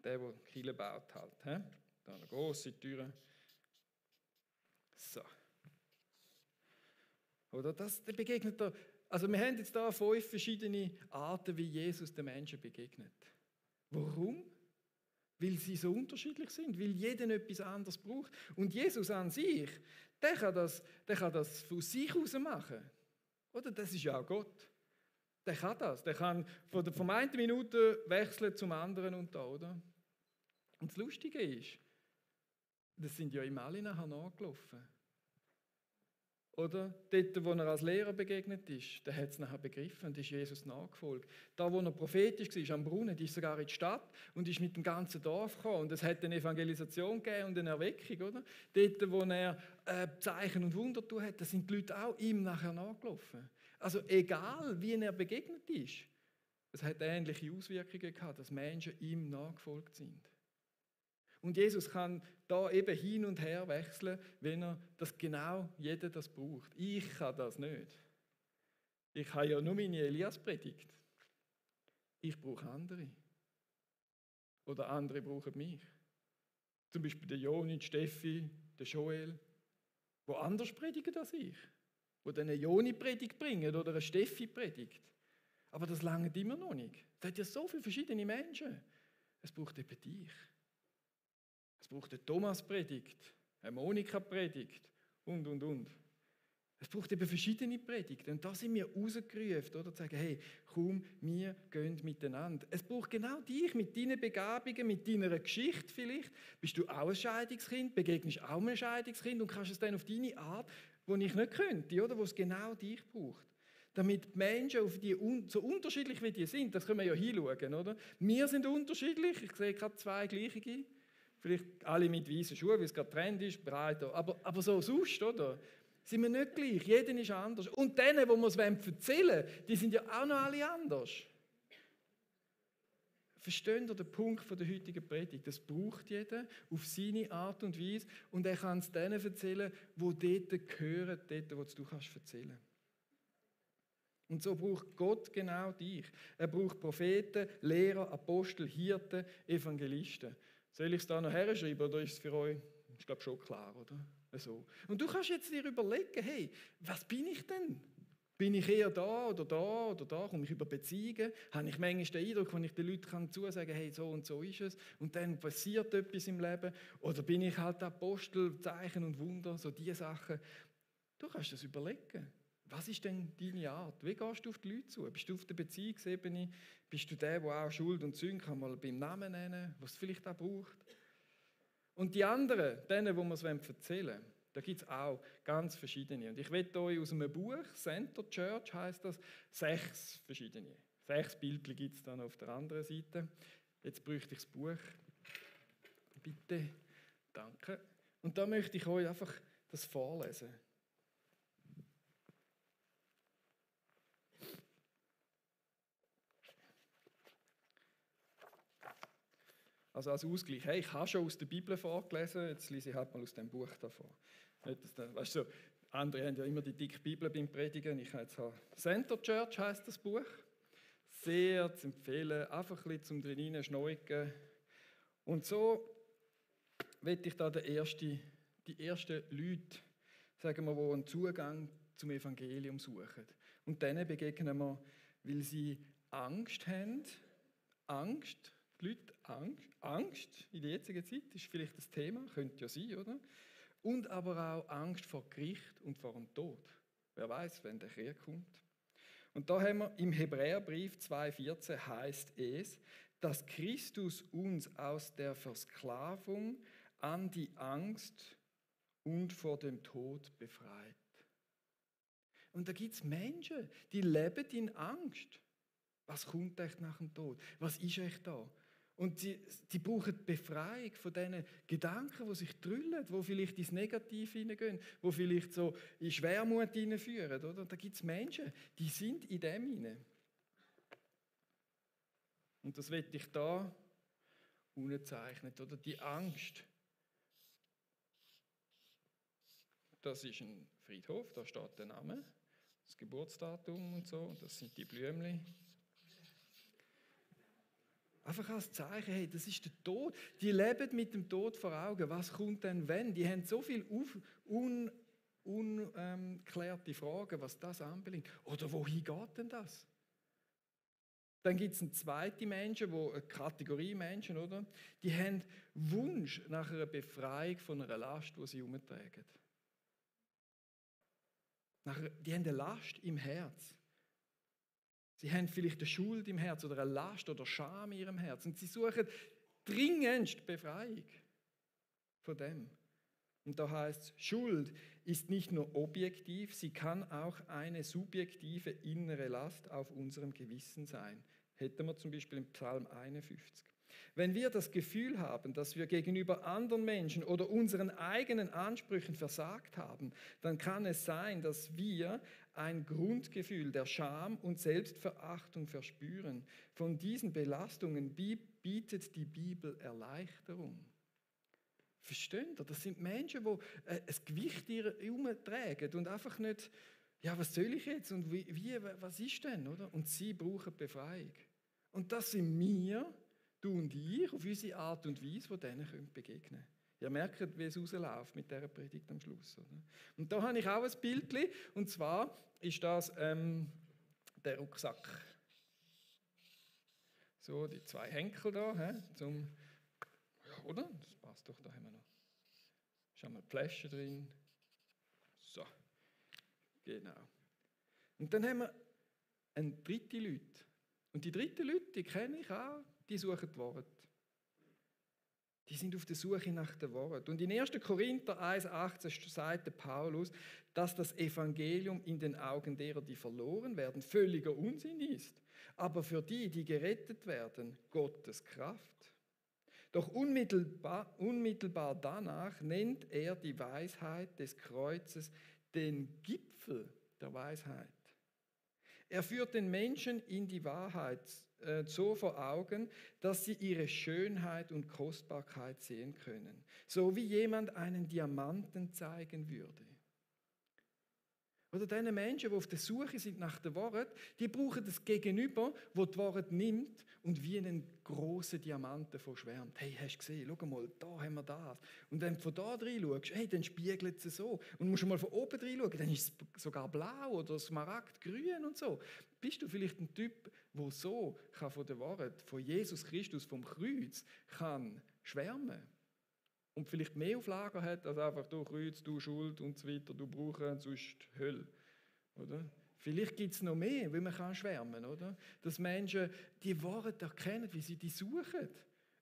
der Kille baut halt. He? Da eine grosse Tür. So. Oder das begegnet er. Also wir haben jetzt da 5 verschiedene Arten, wie Jesus den Menschen begegnet. Warum? Weil sie so unterschiedlich sind, weil jeder etwas anderes braucht. Und Jesus an sich, der kann das von sich aus machen. Oder? Das ist ja auch Gott. Der kann das. Der kann von einer Minute wechseln zum anderen und da, oder? Und das Lustige ist, das sind ja ihm alle nachher nachgelaufen. Oder? Dort, wo er als Lehrer begegnet ist, der hat es nachher begriffen und ist Jesus nachgefolgt. Da, wo er prophetisch war, am Brunnen, ist sogar in die Stadt und ist mit dem ganzen Dorf gekommen. Und es hat eine Evangelisation gegeben und eine Erweckung. Oder? Dort, wo er Zeichen und Wunder getan hat, da sind die Leute auch ihm nachher nachgelaufen. Also egal, wie er begegnet ist, es hat ähnliche Auswirkungen gehabt, dass Menschen ihm nachgefolgt sind. Und Jesus kann da eben hin und her wechseln, wenn er das genau jeder das braucht. Ich kann das nicht. Ich habe ja nur meine Elias-Predigt. Ich brauche andere. Oder andere brauchen mich. Zum Beispiel der Joni, die Steffi, der Joel, die anders predigen als ich. Die dann eine Joni-Predigt bringen oder eine Steffi-Predigt. Aber das langt immer noch nicht. Es hat ja so viele verschiedene Menschen. Es braucht eben dich. Es braucht eine Thomas-Predigt, eine Monika-Predigt und. Es braucht eben verschiedene Predigten. Und da sind wir rausgerufen, oder? Zu sagen, hey, komm, wir gehen miteinander. Es braucht genau dich, mit deinen Begabungen, mit deiner Geschichte vielleicht. Bist du auch ein Scheidungskind, begegnest auch einem Scheidungskind und kannst es dann auf deine Art, die ich nicht könnte, oder? Wo es genau dich braucht. Damit die Menschen, auf die, so unterschiedlich wie die sind, das können wir ja hinschauen, oder? Wir sind unterschiedlich, ich sehe gerade zwei gleiche. Vielleicht alle mit weißen Schuhen, weil es gerade Trend ist, breiter. Aber so sonst, oder? Sind wir nicht gleich. Jeder ist anders. Und denen, die wir es erzählen wollen, die sind ja auch noch alle anders. Versteht ihr den Punkt der heutigen Predigt? Das braucht jeder auf seine Art und Weise. Und er kann es denen erzählen, die dort gehören, dort, wo du kannst erzählen. Und so braucht Gott genau dich. Er braucht Propheten, Lehrer, Apostel, Hirten, Evangelisten. Soll ich es da noch herschreiben oder ist es für euch, ich glaube schon klar, oder? So. Und du kannst jetzt dir überlegen, hey, was bin ich denn? Bin ich eher da oder da oder da? Komme ich über Beziehungen? Habe ich manchmal den Eindruck, wenn ich den Leuten zusagen kann, hey, so und so ist es und dann passiert etwas im Leben? Oder bin ich halt Apostel, Zeichen und Wunder, so diese Sachen? Du kannst das überlegen. Was ist denn deine Art? Wie gehst du auf die Leute zu? Bist du auf der Beziehungsebene? Bist du der auch Schuld und Sünde mal beim Namen nennen, was es vielleicht auch braucht? Und die anderen, denen, wo wir es erzählen wollen, da gibt es auch ganz verschiedene. Und ich möchte euch aus einem Buch, Center Church heisst das, 6 verschiedene. 6 Bildchen gibt es dann auf der anderen Seite. Jetzt bräuchte ich das Buch. Bitte. Danke. Und da möchte ich euch einfach das vorlesen. Also als Ausgleich, hey, ich habe schon aus der Bibel vorgelesen, jetzt lese ich halt mal aus dem Buch davor. Weißt du, andere haben ja immer die dicke Bibel beim Predigen, ich habe jetzt Center Church heisst das Buch. Sehr zu empfehlen, einfach ein bisschen zum drin schneiden. Und so möchte ich da die ersten Leute, sagen wir, die einen Zugang zum Evangelium suchen. Und denen begegnen wir, weil sie Angst haben, die Leute Angst in der jetzigen Zeit ist vielleicht das Thema, könnte ja sein, oder? Und aber auch Angst vor Gericht und vor dem Tod. Wer weiß, wenn der Krieg kommt. Und da haben wir im Hebräerbrief 2,14 heißt es, dass Christus uns aus der Versklavung an die Angst und vor dem Tod befreit. Und da gibt es Menschen, die leben in Angst. Was kommt echt nach dem Tod? Was ist echt da? Und die brauchen Befreiung von diesen Gedanken, die sich drüllen, die vielleicht ins Negative hineingehen, die vielleicht so in Schwermut hineinführen. Oder? Da gibt es Menschen, die sind in dem hinein. Und das will ich da unterzeichnen. Oder? Die Angst. Das ist ein Friedhof, da steht der Name, das Geburtsdatum und so. Und das sind die Blümchen. Einfach als Zeichen, hey, das ist der Tod. Die leben mit dem Tod vor Augen. Was kommt denn wenn? Die haben so viele unklärte Fragen, was das anbelangt. Oder wohin geht denn das? Dann gibt es eine zweite Menschen, eine Kategorie Menschen, oder? Die haben Wunsch nach einer Befreiung von einer Last, die sie umtragen. Die haben eine Last im Herz. Sie haben vielleicht eine Schuld im Herz oder eine Last oder Scham in ihrem Herz. Und sie suchen dringendst Befreiung von dem. Und da heißt es, Schuld ist nicht nur objektiv, sie kann auch eine subjektive innere Last auf unserem Gewissen sein. Hätten wir zum Beispiel im Psalm 51. Wenn wir das Gefühl haben, dass wir gegenüber anderen Menschen oder unseren eigenen Ansprüchen versagt haben, dann kann es sein, dass wir ein Grundgefühl der Scham und Selbstverachtung verspüren. Von diesen Belastungen bietet die Bibel Erleichterung. Versteht ihr? Das sind Menschen, die ein Gewicht herumtragen und einfach nicht, ja, was soll ich jetzt und was ist denn, oder? Und sie brauchen Befreiung. Und das sind wir, du und ich, auf unsere Art und Weise, die denen begegnen können. Ihr merkt, wie es rausläuft mit dieser Predigt am Schluss. Oder? Und da habe ich auch ein Bildchen, und zwar ist das der Rucksack. So, die zwei Henkel da, zum... Ja, oder? Das passt doch, da haben wir noch. Da haben wir die Flasche drin. So, genau. Und dann haben wir eine dritte Leute. Und die dritten Leute, die kenne ich auch, die suchen die Worte. Die sind auf der Suche nach dem Wort. Und in 1. Korinther 1,18 sagt Paulus, dass das Evangelium in den Augen derer, die verloren werden, völliger Unsinn ist. Aber für die, die gerettet werden, Gottes Kraft. Doch unmittelbar danach nennt er die Weisheit des Kreuzes den Gipfel der Weisheit. Er führt den Menschen in die Wahrheit so vor Augen, dass sie ihre Schönheit und Kostbarkeit sehen können. So wie jemand einen Diamanten zeigen würde. Oder diese Menschen, die auf der Suche sind nach dem Wort, die brauchen das Gegenüber, das das Wort nimmt und wie einen grossen Diamanten verschwärmt. Hey, hast du gesehen? Schau mal, da haben wir das. Und wenn du von da rein schaust, hey, dann spiegelt es so. Und musst du mal von oben rein schauen, dann ist es sogar blau oder smaragdgrün und so. Bist du vielleicht ein Typ, der so kann von dem Wort, von Jesus Christus, vom Kreuz, kann schwärmen? Und vielleicht mehr auf Lager hat, als einfach du Kreuz, du Schuld und so weiter, du brauchst sonst Hölle. Oder? Vielleicht gibt es noch mehr, wie man kann schwärmen, oder? Dass Menschen die Worte erkennen, wie sie die suchen.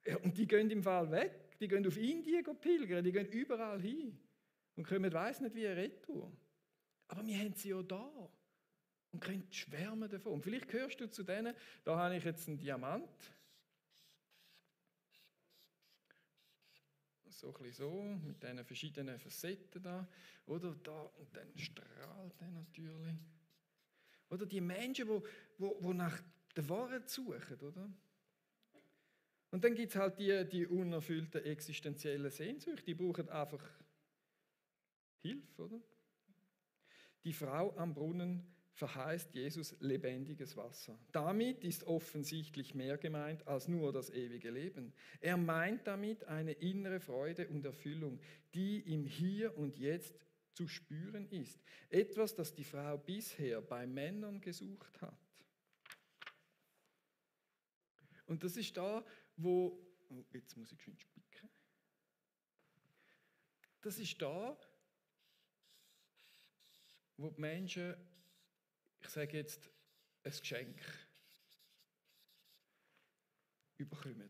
Ja, und die gehen im Fall weg, die gehen auf Indien pilgern, die gehen überall hin und kommen, weiss nicht wie, retour. Aber wir haben sie ja da und können schwärmen davon. Und vielleicht gehörst du zu denen, da habe ich jetzt einen Diamant. So ein bisschen so, mit diesen verschiedenen Facetten da, oder da, und dann strahlt er natürlich. Oder die Menschen, die nach der Wahrheit suchen, oder? Und dann gibt es halt die unerfüllten existenziellen Sehnsüchte, die brauchen einfach Hilfe, oder? Die Frau am Brunnen verheißt Jesus lebendiges Wasser. Damit ist offensichtlich mehr gemeint als nur das ewige Leben. Er meint damit eine innere Freude und Erfüllung, die im Hier und Jetzt zu spüren ist. Etwas, das die Frau bisher bei Männern gesucht hat. Und das ist da, wo... Oh, jetzt muss ich schön spicken. Das ist da, wo die Menschen... Ich sage jetzt, ein Geschenk überkommen.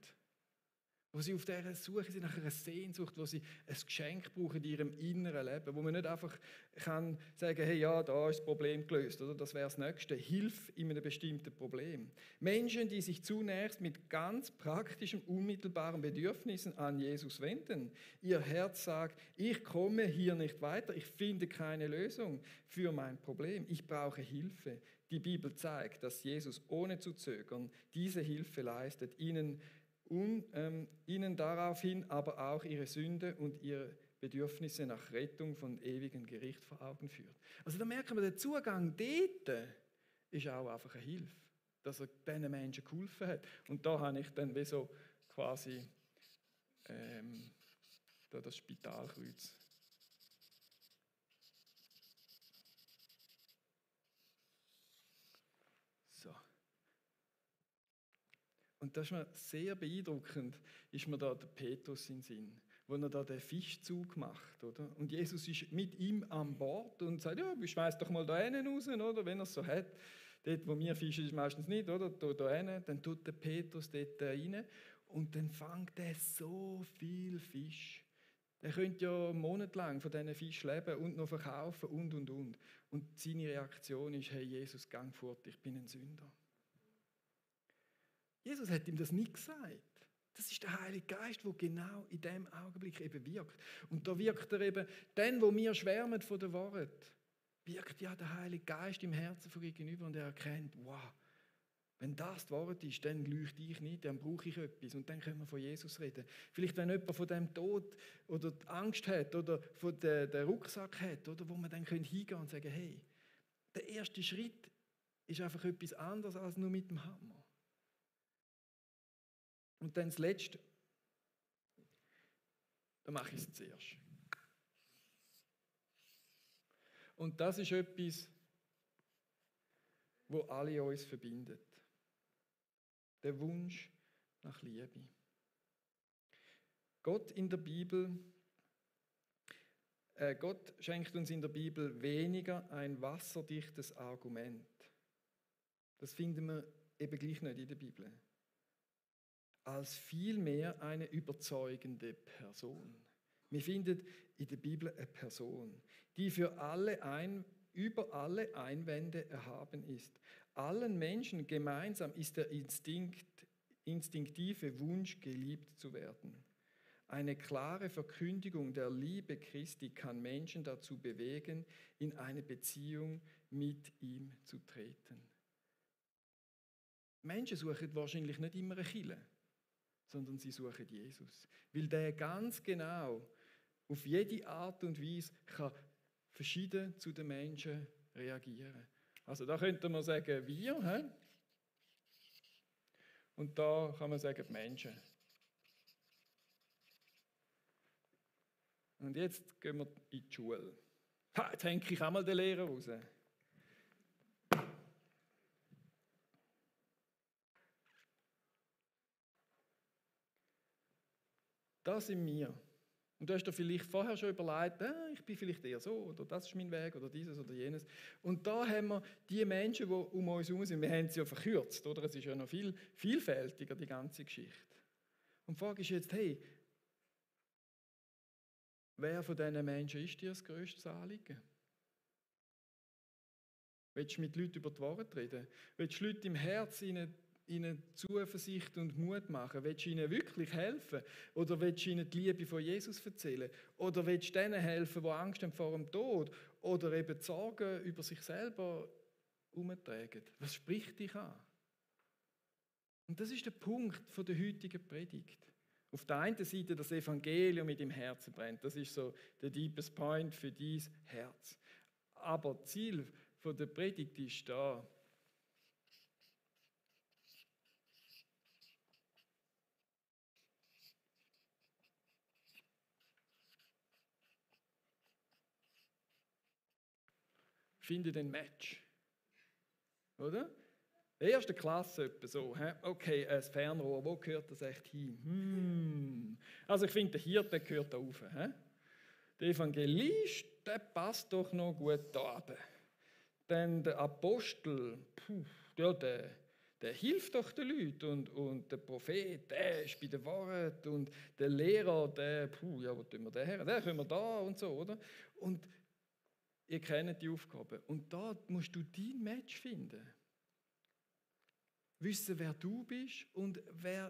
Wo sie auf dieser Suche sind nach einer Sehnsucht, wo sie ein Geschenk brauchen in ihrem inneren Leben, wo man nicht einfach kann sagen, hey, ja, da ist das Problem gelöst, oder das wäre das Nächste. Hilf in einem bestimmten Problem. Menschen, die sich zunächst mit ganz praktischen, unmittelbaren Bedürfnissen an Jesus wenden. Ihr Herz sagt, ich komme hier nicht weiter, ich finde keine Lösung für mein Problem, ich brauche Hilfe. Die Bibel zeigt, dass Jesus ohne zu zögern diese Hilfe leistet, ihnen daraufhin aber auch ihre Sünde und ihre Bedürfnisse nach Rettung von ewigem Gericht vor Augen führt. Also da merken wir, der Zugang dort ist auch einfach eine Hilfe, dass er diesen Menschen geholfen hat. Und da habe ich dann wie so quasi da das Spitalkreuz. So. Und das ist mir sehr beeindruckend, ist mir da der Petrus in den Sinn, wo er da den Fischzug macht, oder? Und Jesus ist mit ihm an Bord und sagt, ja, schmeiß doch mal da einen raus, oder? Wenn er es so hat. Dort, wo wir fischen, ist meistens nicht, oder? Da rein, dann tut der Petrus dort rein und dann fängt er so viel Fisch. Er könnte ja monatelang von diesen Fischen leben und noch verkaufen und. Und seine Reaktion ist, hey Jesus, gang fort, ich bin ein Sünder. Jesus hat ihm das nicht gesagt. Das ist der Heilige Geist, der genau in diesem Augenblick eben wirkt. Und da wirkt er eben, dann, wo wir schwärmen von der Wahrheit, wirkt ja der Heilige Geist im Herzen von gegenüber und er erkennt, wow, wenn das die Wahrheit ist, dann leuchte ich nicht, dann brauche ich etwas und dann können wir von Jesus reden. Vielleicht, wenn jemand von dem Tod oder die Angst hat oder von den Rucksack hat, oder wo man dann hingehen und sagen, hey, der erste Schritt ist einfach etwas anderes als nur mit dem Hammer. Und dann das Letzte, da mache ich es zuerst. Und das ist etwas, wo alle uns verbindet. Der Wunsch nach Liebe. Gott schenkt uns in der Bibel weniger ein wasserdichtes Argument. Das finden wir eben gleich nicht in der Bibel. Als vielmehr eine überzeugende Person. Wir finden in der Bibel eine Person, die für über alle Einwände erhaben ist. Allen Menschen gemeinsam ist der instinktive Wunsch, geliebt zu werden. Eine klare Verkündigung der Liebe Christi kann Menschen dazu bewegen, in eine Beziehung mit ihm zu treten. Menschen suchen wahrscheinlich nicht immer eine Kirche, sondern sie suchen Jesus. Weil der ganz genau auf jede Art und Weise kann verschieden zu den Menschen reagieren. Also da könnte man sagen, wir, he? Und da kann man sagen, die Menschen. Und jetzt gehen wir in die Schule. Jetzt hänge ich auch mal den Lehrer raus. Das sind wir. Und du hast dir vielleicht vorher schon überlegt, ich bin vielleicht eher so, oder das ist mein Weg, oder dieses oder jenes. Und da haben wir die Menschen, die um uns herum sind, wir haben sie ja verkürzt, oder? Es ist ja noch viel vielfältiger, die ganze Geschichte. Und die Frage ist jetzt, hey, wer von diesen Menschen ist dir das grösste Anliegen? Willst du mit Leuten über die Wahrheit reden? Willst du Leute im Herzen ihnen Zuversicht und Mut machen? Willst du ihnen wirklich helfen? Oder willst du ihnen die Liebe von Jesus erzählen? Oder willst du denen helfen, die Angst haben vor dem Tod? Oder eben die Sorgen über sich selber herumtragen? Was spricht dich an? Und das ist der Punkt der heutigen Predigt. Auf der einen Seite das Evangelium mit dem Herzen brennt. Das ist so der deepest point für dein Herz. Aber das Ziel der Predigt ist da. Finde den Match. Oder? Erste Klasse etwa so. Okay, das Fernrohr, wo gehört das echt hin? Also ich finde, der Hirte gehört da rauf. Der Evangelist, der passt doch noch gut da runter. Dann der Apostel, der hilft doch den Leuten. Und der Prophet, der ist bei der Wahrheit. Und der Lehrer, wo tun wir den her? Den können wir da und so, oder? Und ihr kennt die Aufgabe. Und da musst du dein Match finden. Wissen, wer du bist und wem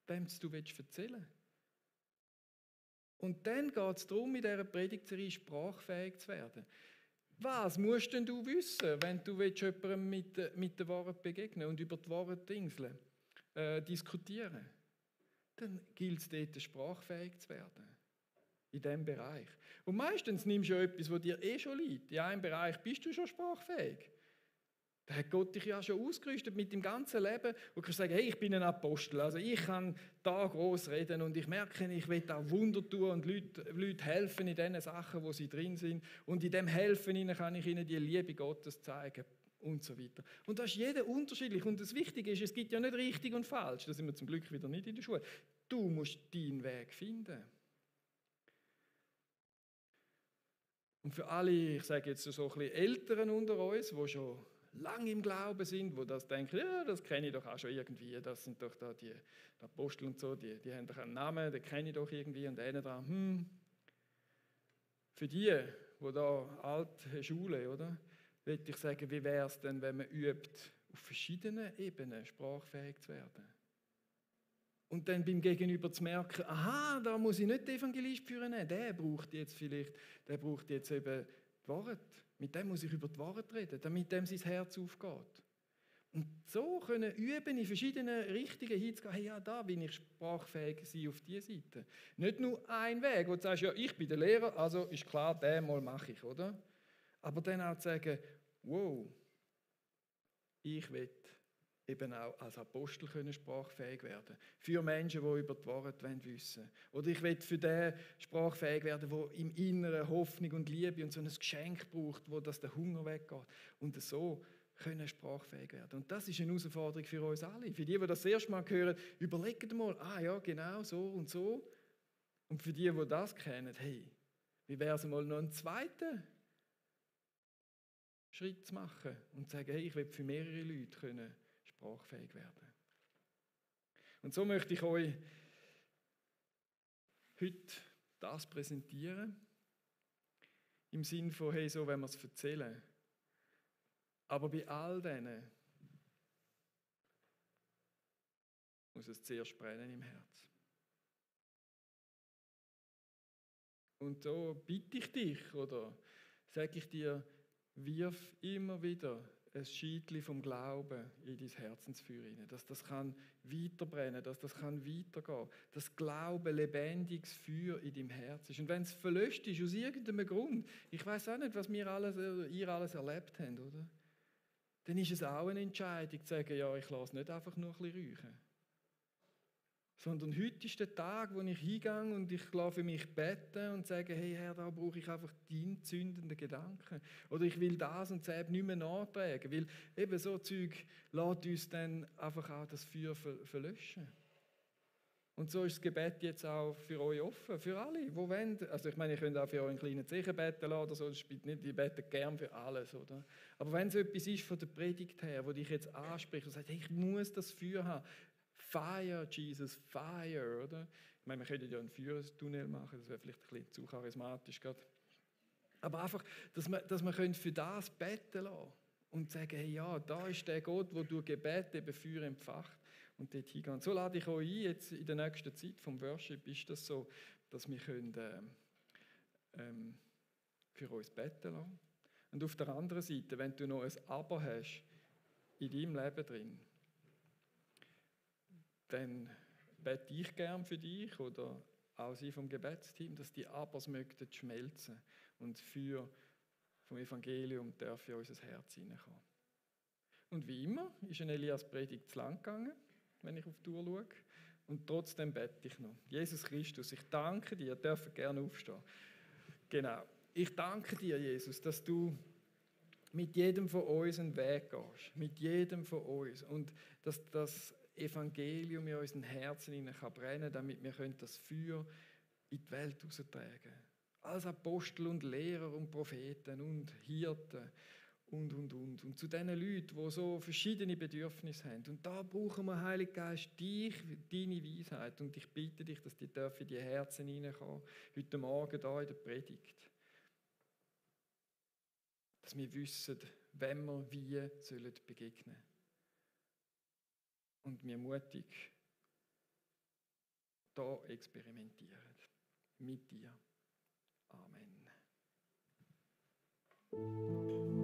du erzählen willst. Und dann geht es darum, in dieser Predigtserie sprachfähig zu werden. Was musst denn du wissen, wenn du jemandem mit der Wahrheit begegnen und über die Wahrheit diskutieren? Dann gilt es dort, sprachfähig zu werden. In diesem Bereich. Und meistens nimmst du ja etwas, was dir schon liegt. In einem Bereich bist du schon sprachfähig. Da hat Gott dich ja schon ausgerüstet mit dem ganzen Leben. Und du kannst sagen, hey, ich bin ein Apostel. Also ich kann da gross reden und ich merke, ich will auch Wunder tun und Leute helfen in den Sachen, wo sie drin sind. Und in dem Helfen kann ich ihnen die Liebe Gottes zeigen und so weiter. Und da ist jeder unterschiedlich. Und das Wichtige ist, es gibt ja nicht richtig und falsch. Da sind wir zum Glück wieder nicht in der Schule. Du musst deinen Weg finden. Und für alle, ich sage jetzt so ein bisschen Älteren unter uns, die schon lange im Glauben sind, die das denken, ja, das kenne ich doch auch schon irgendwie, das sind doch da die Apostel und so, die haben doch einen Namen, den kenne ich doch irgendwie und einen dran, Für die da alte Schule, oder? Würde ich sagen, wie wäre es denn, wenn man übt, auf verschiedenen Ebenen sprachfähig zu werden? Und dann beim Gegenüber zu merken, aha, da muss ich nicht den Evangelist führen, der braucht jetzt eben die Wahrheit. Mit dem muss ich über die Wahrheit reden, damit dem sein Herz aufgeht. Und so können üben, in verschiedenen Richtungen hinzugehen, hey, ja, da bin ich sprachfähig sein auf dieser Seite. Nicht nur ein Weg, wo du sagst, ja, ich bin der Lehrer, also ist klar, den mal mache ich, oder? Aber dann auch zu sagen, wow, ich will eben auch als Apostel können sprachfähig werden. Für Menschen, die über die Wahrheit wissen wollen. Oder ich will für den sprachfähig werden, der im Inneren Hoffnung und Liebe und so ein Geschenk braucht, wo das der Hunger weggeht. Und so können sprachfähig werden. Und das ist eine Herausforderung für uns alle. Für die das erste Mal hören, überlegt mal, ja, genau so und so. Und für die das kennen, hey, wie wäre es mal noch einen zweiten Schritt zu machen und zu sagen, hey, ich will für mehrere Leute können sprachfähig werden. Und so möchte ich euch heute das präsentieren, im Sinn von, hey, so wenn wir es erzählen. Aber bei all denen muss es zuerst brennen im Herz. Und so bitte ich dich, oder sage ich dir, wirf immer wieder ein Scheitchen vom Glauben in dein Herzensfeuer hinein, dass das kann weiterbrennen, dass das kann weitergehen, dass Glaube lebendiges Feuer in deinem Herz ist. Und wenn es verlöscht ist aus irgendeinem Grund, ich weiß auch nicht, was ihr alles erlebt habt, oder? Dann ist es auch eine Entscheidung, zu sagen, ja, ich lasse nicht einfach nur ein bisschen räuchen. Sondern heute ist der Tag, wo ich hingehe und ich lasse für mich beten und sage, hey Herr, da brauche ich einfach deinen zündenden Gedanken. Oder ich will das und das nicht mehr nachtragen, weil eben so Zeug lässt uns dann einfach auch das Feuer verlöschen. Und so ist das Gebet jetzt auch für euch offen, für alle, die wollen. Also ich meine, ihr könnt auch für euren kleinen Zeichen beten lassen oder so, das spielt nicht, die beten gern für alles, oder? Aber wenn es etwas ist von der Predigt her, wo dich jetzt anspricht und sagt, hey, ich muss das Feuer haben, Fire, Jesus, Fire, oder? Ich meine, wir könnten ja einen Feuertunnel machen, das wäre vielleicht ein bisschen zu charismatisch gerade. Aber einfach, dass wir für das beten lassen und sagen, hey, ja, da ist der Gott, der durch Gebet eben Feuer empfacht und dort hingehen. Und so lade ich euch ein, jetzt in der nächsten Zeit vom Worship ist das so, dass wir können, für uns beten lassen. Und auf der anderen Seite, wenn du noch ein Aber hast in deinem Leben drin, dann bete ich gern für dich oder auch sie vom Gebetsteam, dass die Abers möchten schmelzen und Feuer vom Evangelium darf in unser Herz hineinkommen. Und wie immer ist ein Elias Predigt zu lang gegangen, wenn ich auf die Uhr schaue. Und trotzdem bete ich noch. Jesus Christus, ich danke dir, ihr dürft gerne aufstehen. Genau. Ich danke dir, Jesus, dass du mit jedem von uns einen Weg gehst. Mit jedem von uns. Und dass das Evangelium in unseren Herzen brennen kann, damit wir das Feuer in die Welt heraustragen können. Als Apostel und Lehrer und Propheten und Hirten und. Und zu diesen Leuten, die so verschiedene Bedürfnisse haben. Und da brauchen wir, Heiliger Geist, dich, deine Weisheit. Und ich bitte dich, dass die in die Herzen hineinkommen, heute Morgen hier in der Predigt. Dass wir wissen, wenn wir wie begegnen sollen. Und wir mutig da experimentieren. Mit dir. Amen.